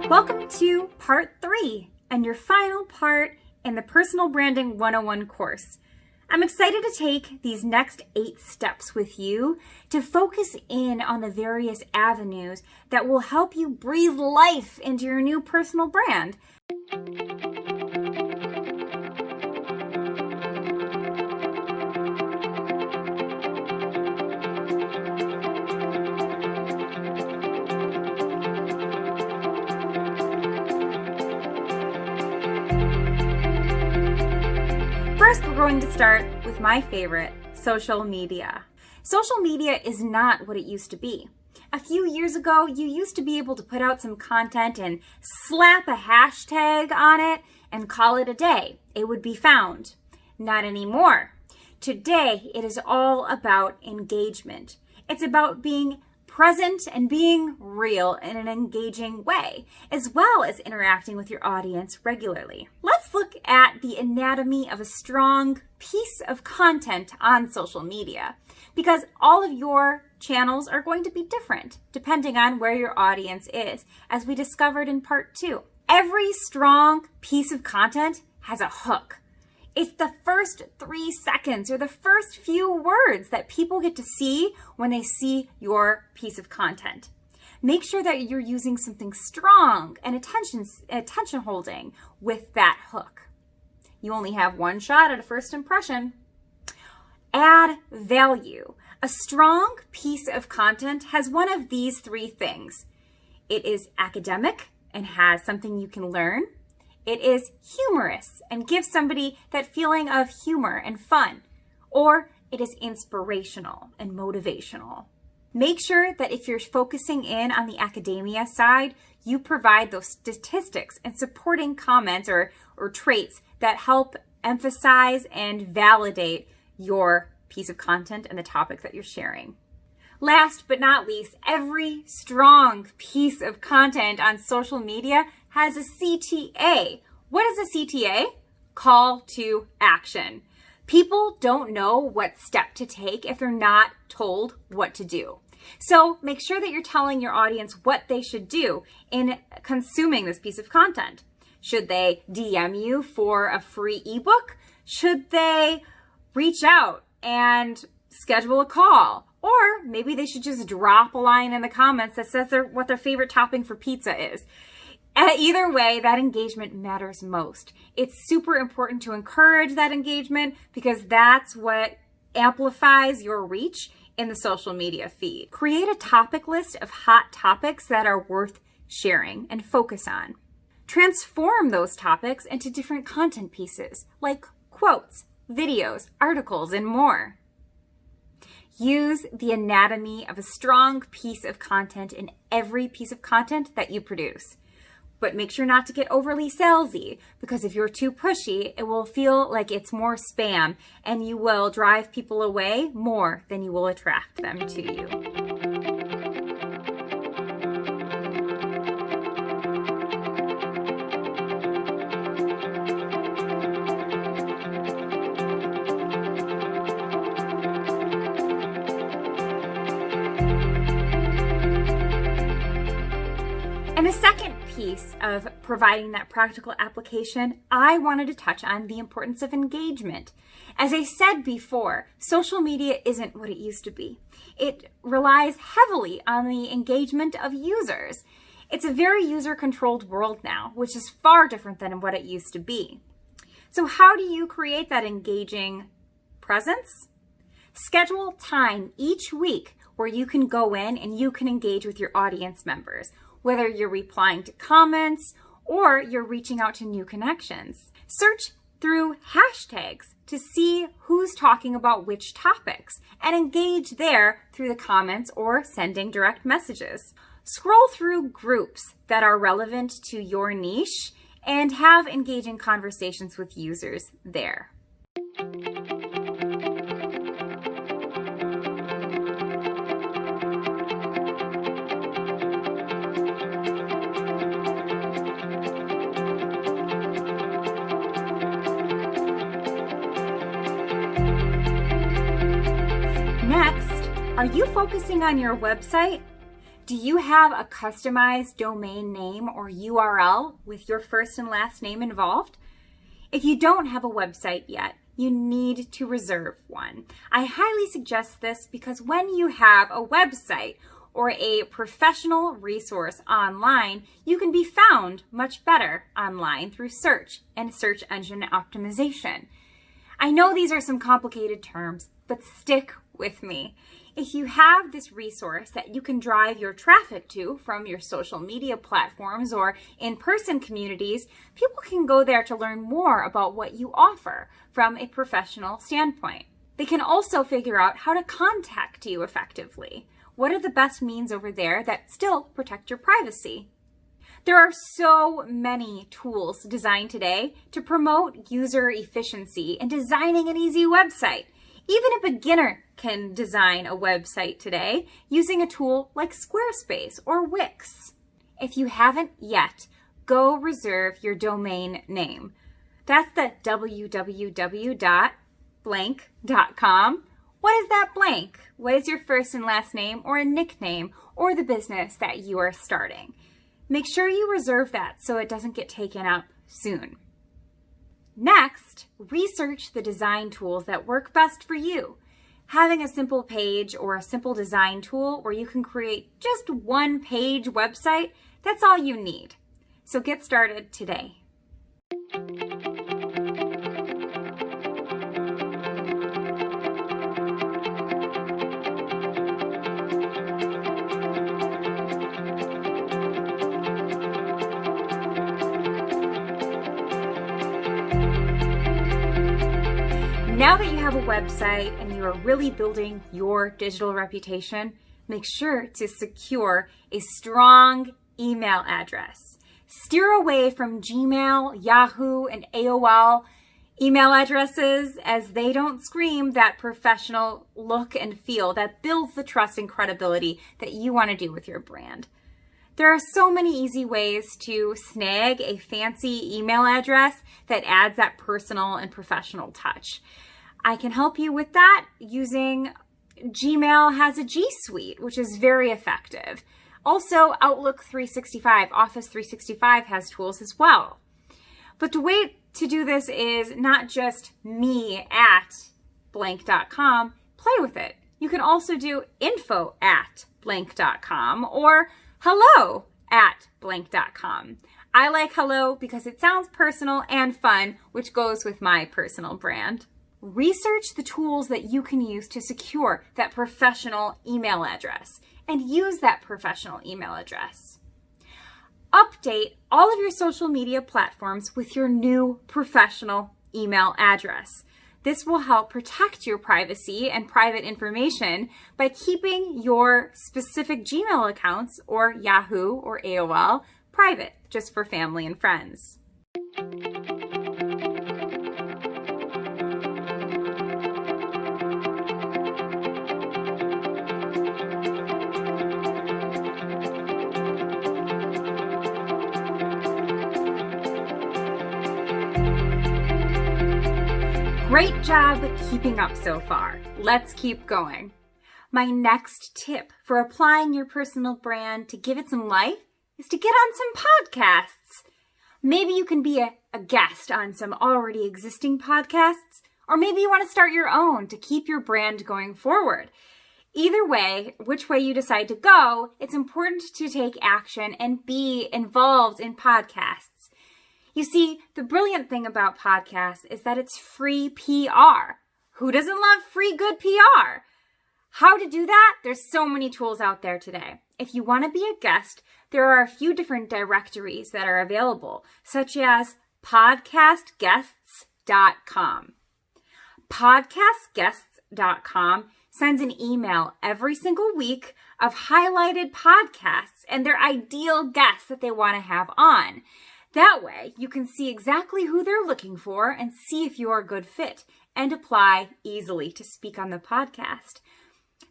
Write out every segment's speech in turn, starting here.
Welcome to part 3 and your final part in the Personal Branding 101 course. I'm excited to take these next 8 steps with you to focus in on the various avenues that will help you breathe life into your new personal brand. First, we're going to start with my favorite, social media. Social media is not what it used to be. A few years ago, you used to be able to put out some content and slap a hashtag on it and call it a day. It would be found. Not anymore. Today, it is all about engagement. It's about being present and being real in an engaging way, as well as interacting with your audience regularly. Let's look at the anatomy of a strong piece of content on social media, because all of your channels are going to be different depending on where your audience is, as we discovered in part 2. Every strong piece of content has a hook. It's the first 3 seconds or the first few words that people get to see when they see your piece of content. Make sure that you're using something strong and attention holding with that hook. You only have one shot at a first impression. Add value. A strong piece of content has one of these 3 things. It is academic and has something you can learn. It is humorous and gives somebody that feeling of humor and fun. Or it is inspirational and motivational. Make sure that if you're focusing in on the academia side, you provide those statistics and supporting comments or traits that help emphasize and validate your piece of content and the topic that you're sharing. Last but not least, every strong piece of content on social media has a CTA. What is a CTA? Call to action. People don't know what step to take if they're not told what to do. So make sure that you're telling your audience what they should do in consuming this piece of content. Should they DM you for a free ebook? Should they reach out and schedule a call? Or maybe they should just drop a line in the comments that says what their favorite topping for pizza is. Either way, that engagement matters most. It's super important to encourage that engagement because that's what amplifies your reach in the social media feed. Create a topic list of hot topics that are worth sharing and focus on. Transform those topics into different content pieces like quotes, videos, articles, and more. Use the anatomy of a strong piece of content in every piece of content that you produce. But make sure not to get overly salesy, because if you're too pushy, it will feel like it's more spam and you will drive people away more than you will attract them to you. And the second piece of providing that practical application, I wanted to touch on the importance of engagement. As I said before, social media isn't what it used to be. It relies heavily on the engagement of users. It's a very user-controlled world now, which is far different than what it used to be. So how do you create that engaging presence? Schedule time each week where you can go in and you can engage with your audience members, whether you're replying to comments or you're reaching out to new connections. Search through hashtags to see who's talking about which topics and engage there through the comments or sending direct messages. Scroll through groups that are relevant to your niche and have engaging conversations with users there. Next, are you focusing on your website? Do you have a customized domain name or URL with your first and last name involved? If you don't have a website yet, you need to reserve one. I highly suggest this because when you have a website or a professional resource online, you can be found much better online through search and search engine optimization. I know these are some complicated terms, but stick with me. If you have this resource that you can drive your traffic to from your social media platforms or in-person communities, people can go there to learn more about what you offer from a professional standpoint. They can also figure out how to contact you effectively. What are the best means over there that still protect your privacy? There are so many tools designed today to promote user efficiency in designing an easy website. Even a beginner can design a website today using a tool like Squarespace or Wix. If you haven't yet, go reserve your domain name. That's the www.blank.com. What is that blank? What is your first and last name or a nickname or the business that you are starting? Make sure you reserve that so it doesn't get taken up soon. Next, research the design tools that work best for you. Having a simple page or a simple design tool where you can create just one page website, that's all you need. So get started today. Now that you have a website and you are really building your digital reputation, make sure to secure a strong email address. Steer away from Gmail, Yahoo, and AOL email addresses as they don't scream that professional look and feel that builds the trust and credibility that you want to do with your brand. There are so many easy ways to snag a fancy email address that adds that personal and professional touch. I can help you with that using Gmail has a G Suite, which is very effective. Also, Outlook 365, Office 365 has tools as well. But the way to do this is not just me@blank.com, play with it. You can also do info@blank.com or hello@blank.com. I like hello because it sounds personal and fun, which goes with my personal brand. Research the tools that you can use to secure that professional email address and use that professional email address. Update all of your social media platforms with your new professional email address. This will help protect your privacy and private information by keeping your specific Gmail accounts or Yahoo or AOL private, just for family and friends. Great job keeping up so far. Let's keep going. My next tip for applying your personal brand to give it some life is to get on some podcasts. Maybe you can be a guest on some already existing podcasts, or maybe you want to start your own to keep your brand going forward. Either way, which way you decide to go, it's important to take action and be involved in podcasts. You see, the brilliant thing about podcasts is that it's free PR. Who doesn't love free good PR? How to do that? There's so many tools out there today. If you want to be a guest, there are a few different directories that are available, such as podcastguests.com. Podcastguests.com sends an email every single week of highlighted podcasts and their ideal guests that they want to have on. That way, you can see exactly who they're looking for and see if you are a good fit and apply easily to speak on the podcast.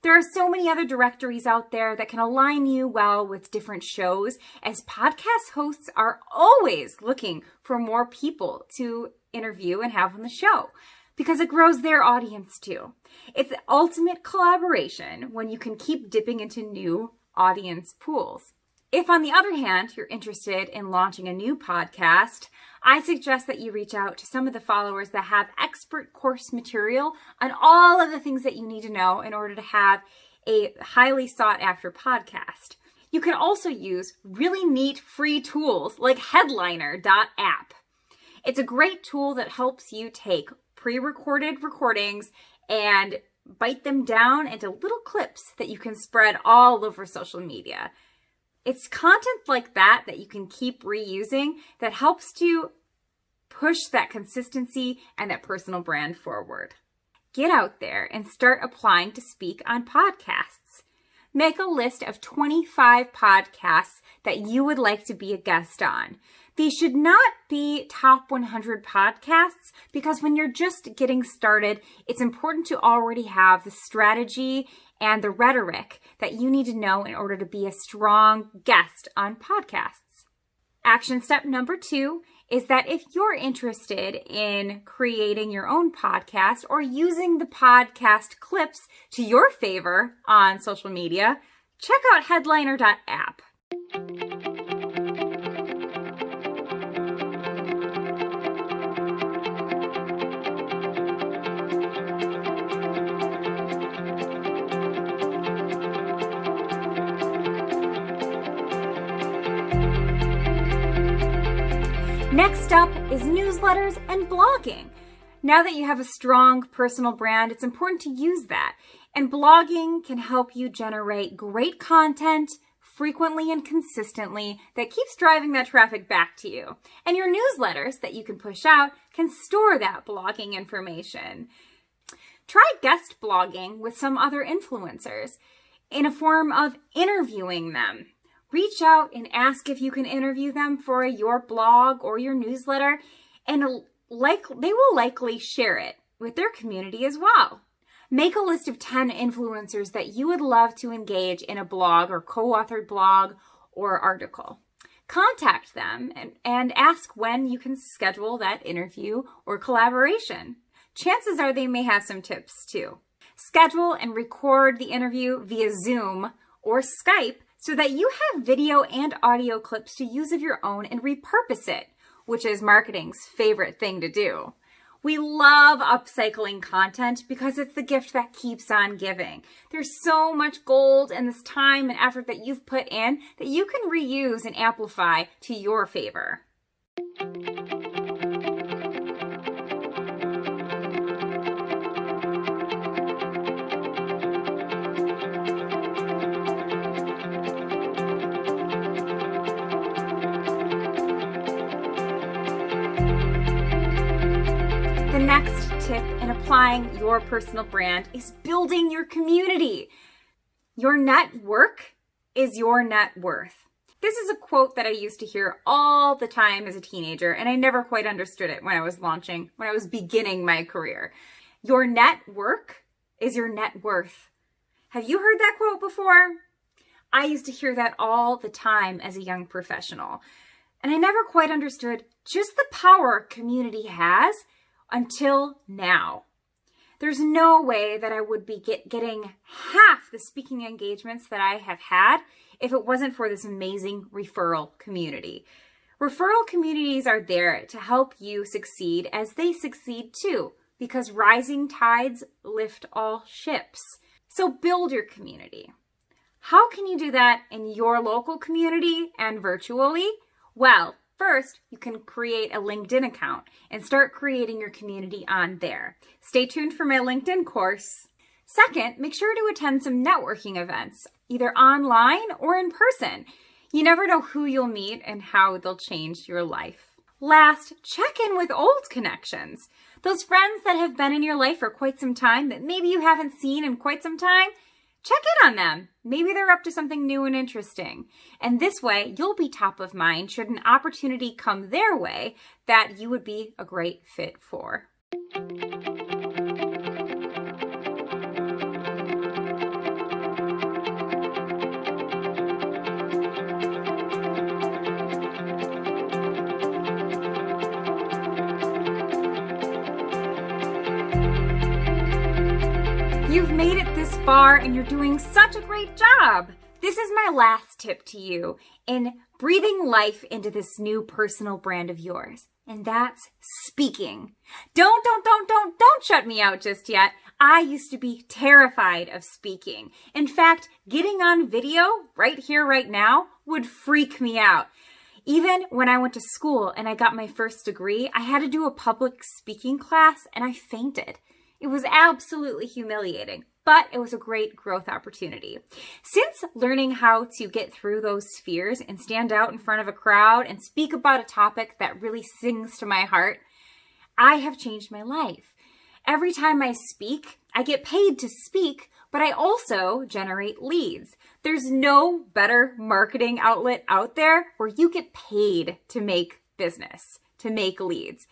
There are so many other directories out there that can align you well with different shows, as podcast hosts are always looking for more people to interview and have on the show because it grows their audience too. It's the ultimate collaboration when you can keep dipping into new audience pools. If, on the other hand, you're interested in launching a new podcast, I suggest that you reach out to some of the followers that have expert course material on all of the things that you need to know in order to have a highly sought after podcast. You can also use really neat free tools like Headliner.app. It's a great tool that helps you take pre-recorded recordings and bite them down into little clips that you can spread all over social media. It's content like that you can keep reusing that helps to push that consistency and that personal brand forward. Get out there and start applying to speak on podcasts. Make a list of 25 podcasts that you would like to be a guest on. These should not be top 100 podcasts because when you're just getting started, it's important to already have the strategy and the rhetoric that you need to know in order to be a strong guest on podcasts. Action step number 2 is that if you're interested in creating your own podcast or using the podcast clips to your favor on social media, check out Headliner.app. Next up is newsletters and blogging. Now that you have a strong personal brand, it's important to use that. And blogging can help you generate great content frequently and consistently that keeps driving that traffic back to you. And your newsletters that you can push out can store that blogging information. Try guest blogging with some other influencers in a form of interviewing them. Reach out and ask if you can interview them for your blog or your newsletter, and they will likely share it with their community as well. Make a list of 10 influencers that you would love to engage in a blog or co-authored blog or article. Contact them and ask when you can schedule that interview or collaboration. Chances are they may have some tips too. Schedule and record the interview via Zoom or Skype so that you have video and audio clips to use of your own and repurpose it, which is marketing's favorite thing to do. We love upcycling content because it's the gift that keeps on giving. There's so much gold in this time and effort that you've put in that you can reuse and amplify to your favor. The next tip in applying your personal brand is building your community. Your network is your net worth. This is a quote that I used to hear all the time as a teenager, and I never quite understood it when I was beginning my career. Your network is your net worth. Have you heard that quote before? I used to hear that all the time as a young professional, and I never quite understood just the power community has until now. There's no way that I would be getting half the speaking engagements that I have had if it wasn't for this amazing referral community. Referral communities are there to help you succeed as they succeed too, because rising tides lift all ships. So build your community. How can you do that in your local community and virtually? Well, first, you can create a LinkedIn account and start creating your community on there. Stay tuned for my LinkedIn course. Second, make sure to attend some networking events, either online or in person. You never know who you'll meet and how they'll change your life. Last, check in with old connections. Those friends that have been in your life for quite some time that maybe you haven't seen in quite some time, check in on them. Maybe they're up to something new and interesting. And this way, you'll be top of mind should an opportunity come their way that you would be a great fit for. You've made it this far and you're doing such a great job. This is my last tip to you in breathing life into this new personal brand of yours, and that's speaking. Don't shut me out just yet. I used to be terrified of speaking. In fact, getting on video right here, right now would freak me out. Even when I went to school and I got my first degree, I had to do a public speaking class and I fainted. It was absolutely humiliating, but it was a great growth opportunity. Since learning how to get through those fears and stand out in front of a crowd and speak about a topic that really sings to my heart, I have changed my life. Every time I speak, I get paid to speak, but I also generate leads. There's no better marketing outlet out there where you get paid to make business, to make leads.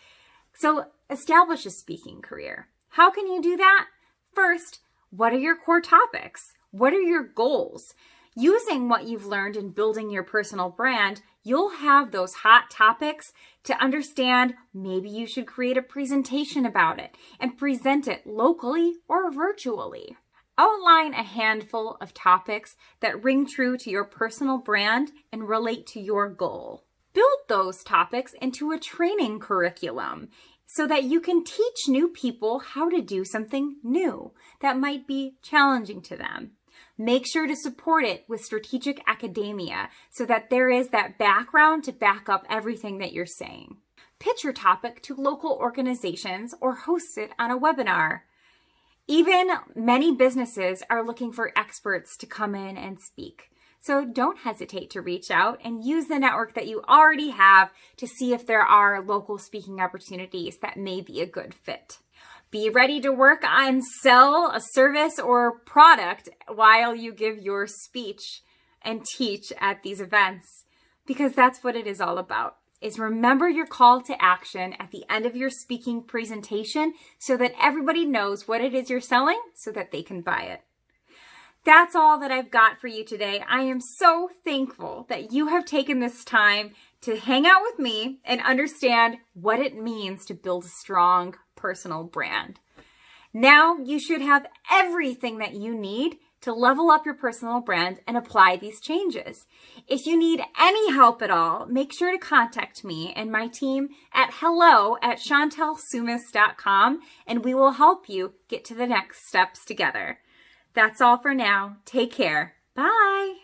So establish a speaking career. How can you do that? First, what are your core topics? What are your goals? Using what you've learned in building your personal brand, you'll have those hot topics to understand maybe you should create a presentation about it and present it locally or virtually. Outline a handful of topics that ring true to your personal brand and relate to your goal. Build those topics into a training curriculum so that you can teach new people how to do something new that might be challenging to them. Make sure to support it with strategic academia so that there is that background to back up everything that you're saying. Pitch your topic to local organizations or host it on a webinar. Even many businesses are looking for experts to come in and speak. So don't hesitate to reach out and use the network that you already have to see if there are local speaking opportunities that may be a good fit. Be ready to work on sell a service or product while you give your speech and teach at these events, because that's what it is all about. Is remember your call to action at the end of your speaking presentation so that everybody knows what it is you're selling so that they can buy it. That's all that I've got for you today. I am so thankful that you have taken this time to hang out with me and understand what it means to build a strong personal brand. Now you should have everything that you need to level up your personal brand and apply these changes. If you need any help at all, make sure to contact me and my team at hello@chantelsumis.com and we will help you get to the next steps together. That's all for now. Take care. Bye.